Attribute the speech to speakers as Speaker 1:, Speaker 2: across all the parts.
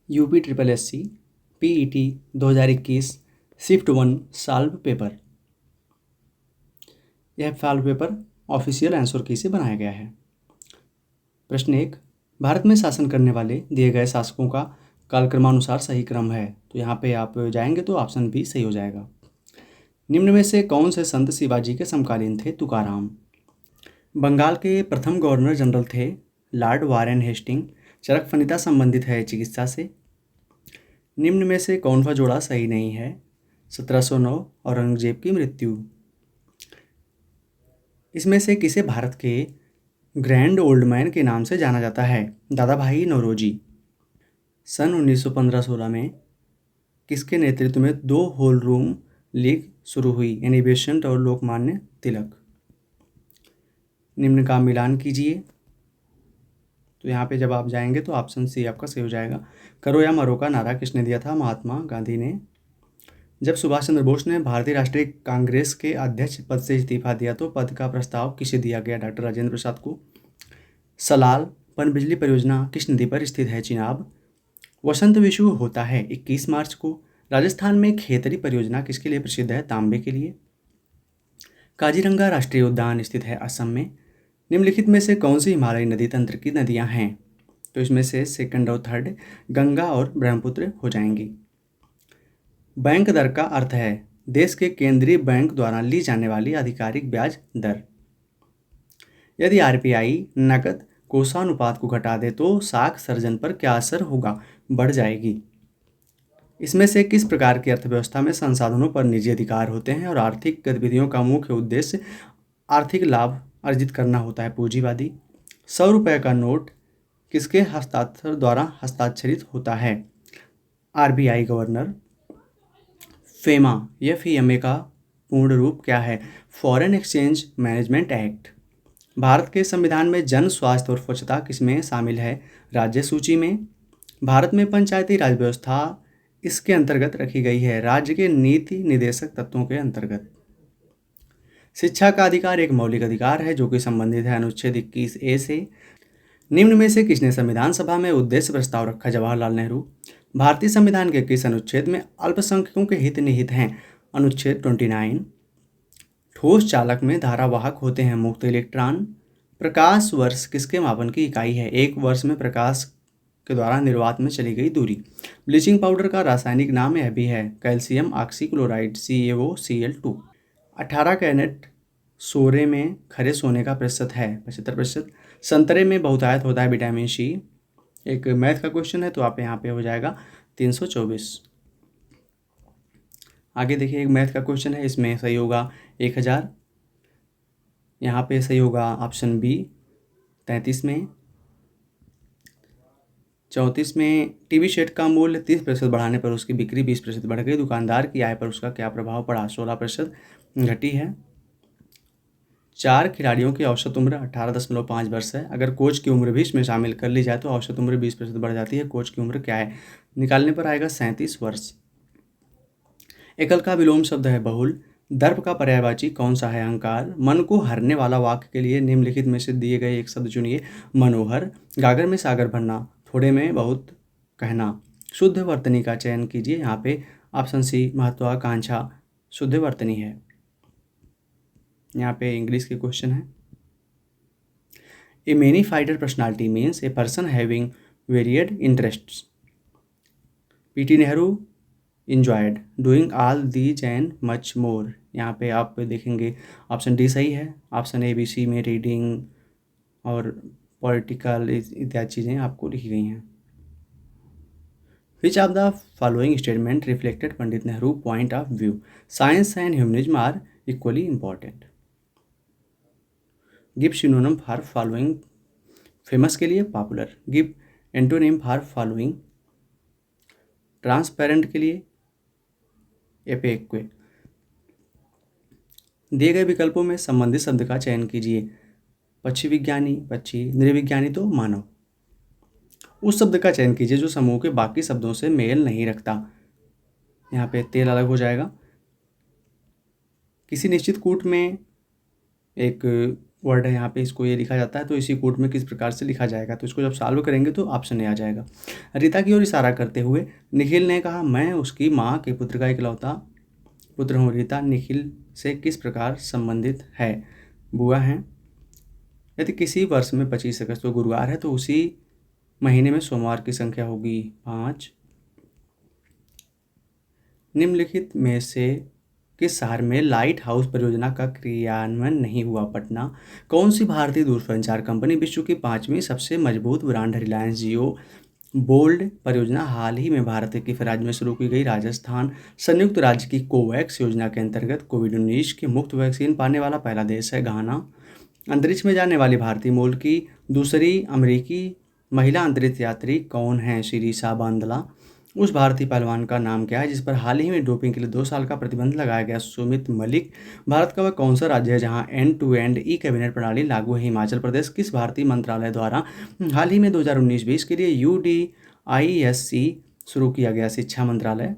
Speaker 1: UP triple S C PET 2021 shift 1 solve paper. यह solve paper official answer key से बनाया गया है। प्रश्न 1, भारत में शासन करने वाले दिए गए शासकों का कालक्रमानुसार सही क्रम है। तो यहाँ पे आप जाएंगे तो ऑप्शन बी सही हो जाएगा। निम्न में से कौन से संत शिवाजी के समकालीन थे? तुकाराम। बंगाल के प्रथम गवर्नर जनरल थे लॉर्ड वारेन हेस्टिंग। चरक फनिता संबंधित है चिकित्सा से। निम्न में से कौन सा जोड़ा सही नहीं है? 1709 औरंगजेब की मृत्यु। इसमें से किसे भारत के ग्रैंड ओल्ड मैन के नाम से जाना जाता है? दादा भाई नौरोजी। सन 1915-16 में किसके नेतृत्व में 2 होल रूम लीग शुरू हुई? यानी बेसेंट और लोकमान्य तिलक। निम्न का मिलान कीजिए। तो यहाँ पे जब आप जाएंगे तो ऑप्शन सी आपका सही हो जाएगा। करो या मरो का नारा किसने दिया था? महात्मा गांधी ने। जब सुभाष चंद्र बोस ने भारतीय राष्ट्रीय कांग्रेस के अध्यक्ष पद से इस्तीफा दिया तो पद का प्रस्ताव किसे दिया गया? डॉक्टर राजेंद्र प्रसाद को। सलाल पनबिजली परियोजना किस नदी पर स्थित है? चिनाब। वसंत विषु होता है 21 मार्च को। राजस्थान में खेतरी परियोजना किसके लिए प्रसिद्ध है? तांबे के लिए। काजीरंगा राष्ट्रीय उद्यान स्थित है असम में। निम्नलिखित में से कौन सी हिमालयी नदी तंत्र की नदियां हैं? तो इसमें से सेकंड और थर्ड गंगा और ब्रह्मपुत्र हो जाएंगी। बैंक दर का अर्थ है देश के केंद्रीय बैंक द्वारा ली जाने वाली आधिकारिक ब्याज दर। यदि RBI नकद कोषानुपात को घटा दे तो साख सर्जन पर क्या असर होगा? बढ़ जाएगी। इसमें से किस प्रकार की अर्थव्यवस्था में संसाधनों पर निजी अधिकार होते हैं और आर्थिक गतिविधियों का मुख्य उद्देश्य आर्थिक लाभ अर्जित करना होता है? पूंजीवादी। 100 रुपये का नोट किसके हस्ताक्षर द्वारा हस्ताक्षरित होता है? RBI governor. फेमा FEMA का पूर्ण रूप क्या है? Foreign exchange management act. Bharat के संविधान में जन स्वास्थ्य और स्वच्छता किसमें शामिल है? राज्य सूची में। भारत में पंचायती राज व्यवस्था इसके अंतर्गत रखी गई है? राज्य के नीति निदेशक तत्वों के अंतर्गत। शिक्षा का अधिकार एक मौलिक अधिकार है जो कि संबंधित है अनुच्छेद 21A से। निम्न में से किसने संविधान सभा में उद्देश्य प्रस्ताव रखा? जवाहरलाल नेहरू। भारतीय संविधान के किस अनुच्छेद में अल्पसंख्यकों के हित निहित हैं? अनुच्छेद 29। ठोस चालक में धारावाहक होते हैं मुक्त इलेक्ट्रॉन। प्रकाश वर्ष किसके मापन की इकाई है? 1 वर्ष में प्रकाश के द्वारा निर्वात में चली गई दूरी। ब्लीचिंग पाउडर का रासायनिक नाम यह भी है कैल्शियम ऑक्सीक्लोराइड CaOCl2। 18 कैरेट सोरे में खरे सोने का प्रतिशत है 75%। संतरे में बहुतायत होता है विटामिन C। एक मैथ का क्वेश्चन है तो आप यहाँ पे हो जाएगा 324। आगे देखिए एक मैथ का क्वेश्चन है, इसमें सही होगा 1000। यहाँ पे सही होगा ऑप्शन बी 33 में। 34 में टीवी सेट का मूल्य 30% बढ़ाने पर उसकी बिक्री 20% बढ़ गई। दुकानदार की आय पर उसका क्या प्रभाव पड़ा? 16% घटी है। 4 खिलाड़ियों की औसत उम्र 18.5 वर्ष है। अगर कोच की उम्र भी इसमें शामिल कर ली जाए तो औसत उम्र 20% बढ़ जाती है। कोच की उम्र क्या है? निकालने पर आएगा 37 वर्ष। एकल का विलोम शब्द है बहुल। दर्प का पर्यायवाची कौन सा है? अहंकार। मन को हरने वाला वाक्य के लिए निम्नलिखित में से दिए गए एक शब्द चुनिए। मनोहर। गागर में सागर भरना। थोड़े में बहुत कहना। शुद्ध वर्तनी का चयन कीजिए। यहाँ पे ऑप्शन सी महत्वाकांक्षा शुद्ध वर्तनी है। यहाँ पे इंग्लिश के क्वेश्चन है। ए many fighter personality means a person having varied interests. PT Nehru enjoyed doing all these and much more। यहाँ पे आप देखेंगे ऑप्शन डी सही है। ऑप्शन ABC में रीडिंग और पॉलिटिकल इत्यादि चीज़ें आपको लिखी गई हैं। Which of the following statement reflected Pandit Nehru point of view? Science and humanism are equally important. Give synonym for following. Famous के लिए popular. Give antonym for following. Transparent के लिए एपेक्वे। दिए गए विकल्पों में संबंधित शब्द का चयन कीजिए। पक्षी विज्ञानी पक्षी, नृविज्ञानी तो मानव। उस शब्द का चयन कीजिए जो समूह के बाकी शब्दों से मेल नहीं रखता। यहाँ पे तेल अलग हो जाएगा। किसी निश्चित कूट में एक वर्ड है यहाँ पे, इसको ये लिखा जाता है, तो इसी कोड में किस प्रकार से लिखा जाएगा। तो इसको जब सॉल्व करेंगे तो ऑप्शन ए आ जाएगा। रीता की ओर इशारा करते हुए निखिल ने कहा, मैं उसकी माँ के पुत्र का इकलौता पुत्र हूँ। रीता निखिल से किस प्रकार संबंधित है? बुआ हैं। यदि किसी वर्ष में 25 अगस्त को गुरुवार है तो उसी महीने में सोमवार की संख्या होगी 5। निम्नलिखित में से किस शहर में लाइट हाउस परियोजना का क्रियान्वयन नहीं हुआ? पटना। कौन सी भारतीय दूरसंचार कंपनी विश्व की 5वीं सबसे मजबूत ब्रांड है? रिलायंस जियो। बोल्ड परियोजना हाल ही में भारत के किस राज्य में शुरू की गई? राजस्थान। संयुक्त राज्य की कोवैक्स योजना के अंतर्गत कोविड-19 की मुफ्त वैक्सीन पाने वाला पहला देश है घाना। अंतरिक्ष में जाने वाली भारतीय मूल की दूसरी अमेरिकी महिला अंतरिक्ष यात्री कौन है? शिरीषा बांदला। उस भारतीय पहलवान का नाम क्या है जिस पर हाल ही में डोपिंग के लिए 2 साल का प्रतिबंध लगाया गया? सुमित मलिक। भारत का वह कौन सा राज्य है जहां end to end e cabinet प्रणाली लागू है? हिमाचल प्रदेश। किस भारतीय मंत्रालय द्वारा हाल ही में 2019-20 के लिए UDISC शुरू किया गया? शिक्षा मंत्रालय।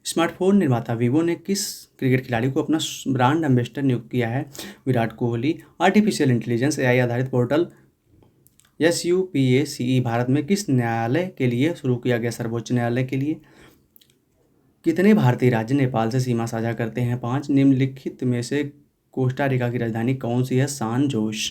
Speaker 1: स्मार्टफोन निर्माता वीवो ने किस क्रिकेट खिलाड़ी को अपना ब्रांड एम्बेसडर नियुक्त किया है? Virat Kohli. Artificial intelligence AI आधारित पोर्टल SUPACE भारत में किस न्यायालय के लिए शुरू किया गया? सर्वोच्च न्यायालय के लिए। कितने भारतीय राज्य नेपाल से सीमा साझा करते हैं? 5। निम्नलिखित में से कोस्टा रिका की राजधानी कौन सी है? सान जोस।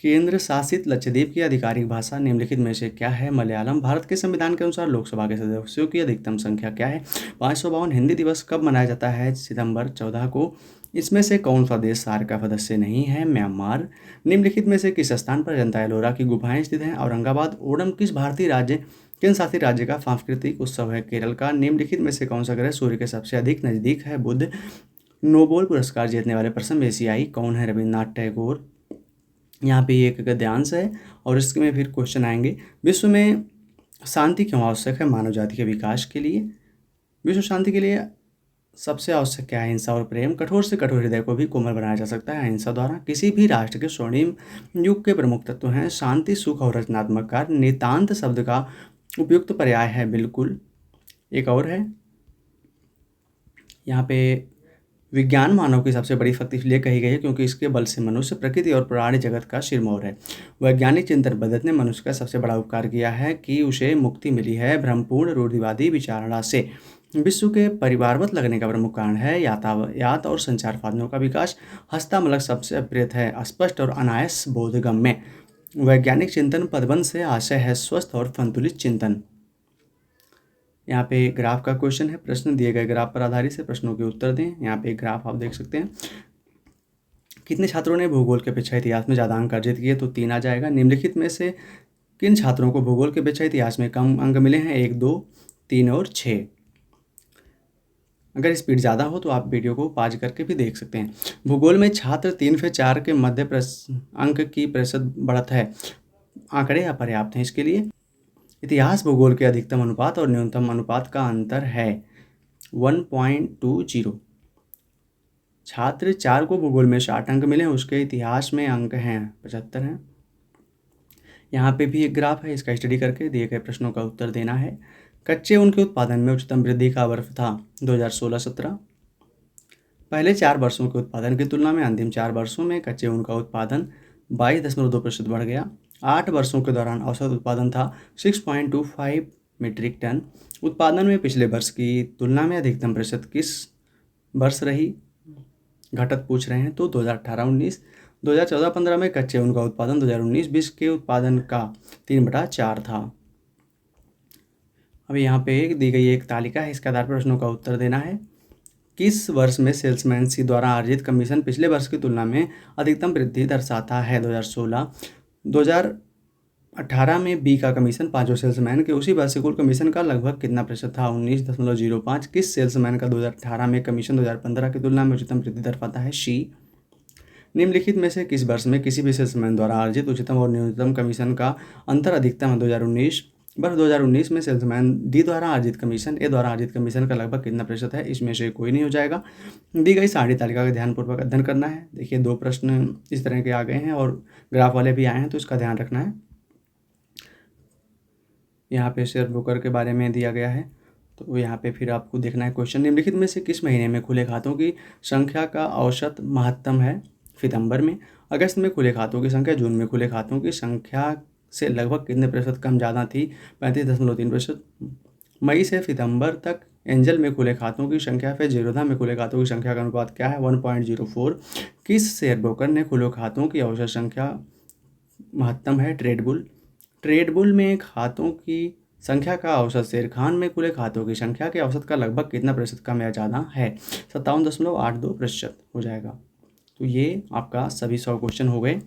Speaker 1: केंद्र शासित लक्षद्वीप की आधिकारिक भाषा निम्नलिखित में से क्या है? मलयालम। भारत के संविधान के अनुसार लोकसभा के सदस्यों की अधिकतम संख्या क्या है? 552। हिंदी दिवस कब मनाया जाता है? सितंबर 14 को। इसमें से कौन सा देश सार्क का सदस्य नहीं है? म्यांमार। निम्नलिखित में से किस स्थान पर अजंता एलोरा की गुफाएं स्थित हैं? औरंगाबाद। ओणम किस भारतीय राज्य केंद्र शासित राज्य का सांस्कृतिक उत्सव है? केरल का। निम्नलिखित में से कौन सा ग्रह सूर्य के सबसे अधिक नजदीक है? बुध। नोबेल पुरस्कार जीतने वाले प्रथम एशियाई कौन है? रविन्द्रनाथ टैगोर। यहाँ पे एक गद्यांश है और इसमें फिर क्वेश्चन आएंगे। विश्व में शांति क्यों आवश्यक है? मानव जाति के विकास के लिए। विश्व शांति के लिए सबसे आवश्यक क्या है? अहिंसा और प्रेम। कठोर से कठोर हृदय को भी कोमल बनाया जा सकता है अहिंसा द्वारा। किसी भी राष्ट्र के स्वर्णिम युग के प्रमुख तत्व हैं शांति, सुख और रचनात्मक कार्य। नितांत शब्द का उपयुक्त पर्याय है बिल्कुल। एक और है यहाँ पे, विज्ञान मानव की सबसे बड़ी शक्ति इसलिए कही गई है क्योंकि इसके बल से मनुष्य, प्रकृति और प्राणी जगत का सिरमौर है। वैज्ञानिक चिंतन पद्धति ने मनुष्य का सबसे बड़ा उपकार किया है कि उसे मुक्ति मिली है भ्रमपूर्ण रूढ़िवादी विचारणा से। विश्व के परिवारवत लगने का प्रमुख कारण है यातायात और संचार साधनों का विकास। हस्तामलक सबसे अप्रिय है स्पष्ट और अनायास बोधगम्य। वैज्ञानिक चिंतन पदबंध से आशय है स्वस्थ और संतुलित चिंतन। यहाँ पे ग्राफ का क्वेश्चन है, प्रश्न दिए गए ग्राफ पर आधारित से प्रश्नों के उत्तर दें। यहाँ पे ग्राफ आप देख सकते हैं। कितने छात्रों ने भूगोल के अपेक्षा इतिहास में ज़्यादा अंक अर्जित किए? तो 3 आ जाएगा। निम्नलिखित में से किन छात्रों को भूगोल के अपेक्षा इतिहास में कम अंक मिले हैं? 1, 2, 3 और 6। अगर स्पीड ज़्यादा हो तो आप वीडियो को पॉज करके भी देख सकते हैं। भूगोल में छात्र 3 से 4 के मध्य अंक की प्रतिशत बढ़त है। आंकड़े अपर्याप्त हैं इसके लिए। इतिहास भूगोल के अधिकतम अनुपात और न्यूनतम अनुपात का अंतर है 1.20। छात्र 4 को भूगोल में 60 अंक मिले, उसके इतिहास में अंक हैं 75 हैं। यहाँ पे भी एक ग्राफ है, इसका स्टडी करके दिए गए प्रश्नों का उत्तर देना है। कच्चे ऊन के उत्पादन में उच्चतम वृद्धि का वर्ष था 2016-17। पहले 4 वर्षों के उत्पादन की तुलना में अंतिम 4 वर्षों में कच्चे ऊन का उत्पादन 22.2% बढ़ गया। 8 वर्षों के दौरान औसत उत्पादन था 6.25 मीट्रिक टन। उत्पादन में पिछले वर्ष की तुलना में अधिकतम प्रतिशत किस वर्ष रही? घटक पूछ रहे हैं तो 2018-19। 2014-15 में कच्चे ऊन का उत्पादन 2019-20 के उत्पादन का 3/4 था। अब यहाँ पे दी गई एक तालिका है, इसके आधार पर प्रश्नों का उत्तर देना है। किस वर्ष में सेल्समैन सी द्वारा अर्जित कमीशन पिछले वर्ष की तुलना में अधिकतम वृद्धि दर्शाता है? 2016। 2018 में बी का कमीशन 5 सेल्समैन के उसी वर्ष कुल कमीशन का लगभग कितना प्रतिशत था? 19.05। किस सेल्समैन का 2018 में कमीशन 2015 की तुलना में उच्चतम वृद्धि दर्शाता है? सी। निम्नलिखित में से किस वर्ष में किसी भी सेल्समैन द्वारा अर्जित उच्चतम और न्यूनतम कमीशन का अंतर अधिकतम है? 2019। वर्ष 2019 में सेल्समैन डी द्वारा अर्जित कमीशन ए द्वारा अर्जित कमीशन का लगभग कितना प्रतिशत है? इसमें से कोई नहीं हो जाएगा। दी गई सारी तालिका का ध्यानपूर्वक अध्ययन करना है। देखिए 2 प्रश्न इस तरह के आ गए हैं और ग्राफ वाले भी आए हैं, तो इसका ध्यान रखना है। यहाँ पे शेयर ब्रोकर के बारे में दिया गया है। तो यहाँ पे फिर आपको देखना है क्वेश्चन, निम्नलिखित में से किस महीने में खुले खातों की संख्या का औसत महत्तम है? सितंबर में। अगस्त में खुले खातों की संख्या जून में खुले खातों की संख्या से लगभग कितने प्रतिशत कम ज़्यादा थी? 35.3%। मई से सितंबर तक एंजल में खुले खातों की संख्या फिर जीरोधा में खुले खातों की संख्या का अनुपात क्या है? 1.04। किस शेयर ब्रोकर ने खुले खातों की औसत संख्या महत्तम है? ट्रेडबुल। ट्रेडबुल में खातों की संख्या का औसत शेर खान में खुले खातों की संख्या के औसत का लगभग कितना प्रतिशत कम या ज़्यादा है? 57.82% हो जाएगा। तो ये आपका सभी 100 क्वेश्चन हो गए।